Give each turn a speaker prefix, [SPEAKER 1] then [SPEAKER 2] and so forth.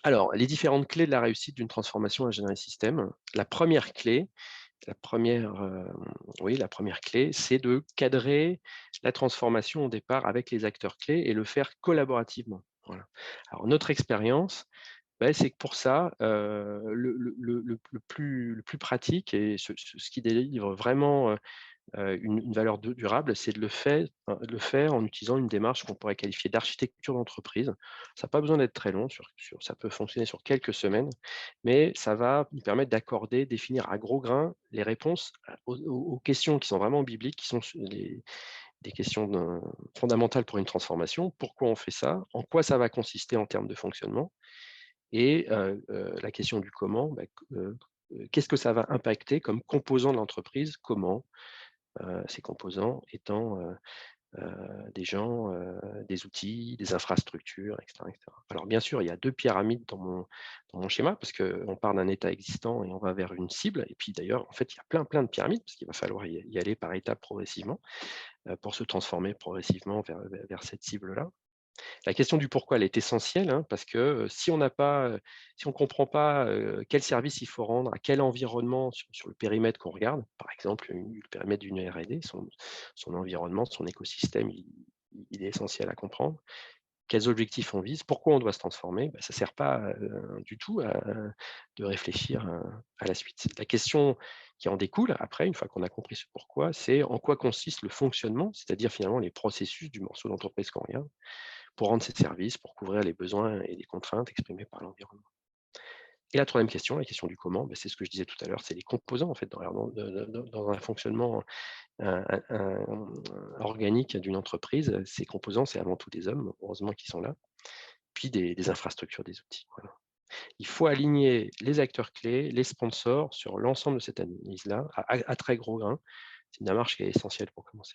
[SPEAKER 1] Alors, les différentes clés de la réussite d'une transformation ingénierie système. La première clé, la première, oui, la première clé, c'est de cadrer la transformation au départ avec les acteurs clés et le faire collaborativement. Voilà. Alors notre expérience, bah, c'est que pour ça, le plus pratique et ce qui délivre vraiment, une valeur durable, c'est de le faire en utilisant une démarche qu'on pourrait qualifier d'architecture d'entreprise. Ça n'a pas besoin d'être très long, ça peut fonctionner sur quelques semaines, mais ça va nous permettre d'accorder, définir à gros grains les réponses aux questions qui sont vraiment bibliques, qui sont des questions fondamentales pour une transformation. Pourquoi on fait ça? En quoi ça va consister en termes de fonctionnement? Et la question du comment, bah, qu'est-ce que ça va impacter comme composant de l'entreprise? Comment? Ces composants étant, des gens, des outils, des infrastructures, et cetera. Alors bien sûr, il y a 2 pyramides dans mon schéma parce qu'on part d'un état existant et on va vers une cible et puis d'ailleurs, en fait, il y a plein de pyramides parce qu'il va falloir y aller par étapes progressivement, pour se transformer progressivement vers cette cible-là. La question du pourquoi, elle est essentielle, hein, parce que, si on comprend pas, quel service il faut rendre, à quel environnement sur le périmètre qu'on regarde, par exemple, le périmètre d'une R&D, son environnement, son écosystème, il est essentiel à comprendre. Quels objectifs on vise? Pourquoi on doit se transformer? Bah, ça sert pas, du tout de réfléchir, à la suite. La question qui en découle après, une fois qu'on a compris ce pourquoi, c'est en quoi consiste le fonctionnement, c'est-à-dire finalement les processus du morceau d'entreprise qu'on regarde pour rendre ces services, pour couvrir les besoins et les contraintes exprimées par l'environnement. Et la troisième question, la question du comment, bah, c'est ce que je disais tout à l'heure, c'est les composants en fait dans un fonctionnement, organique d'une entreprise. Ces composants, c'est avant tout des hommes, heureusement qu'ils sont là, puis des infrastructures, des outils, voilà. Il faut aligner les acteurs clés, les sponsors sur l'ensemble de cette analyse-là à très gros grains. C'est une démarche qui est essentielle pour commencer.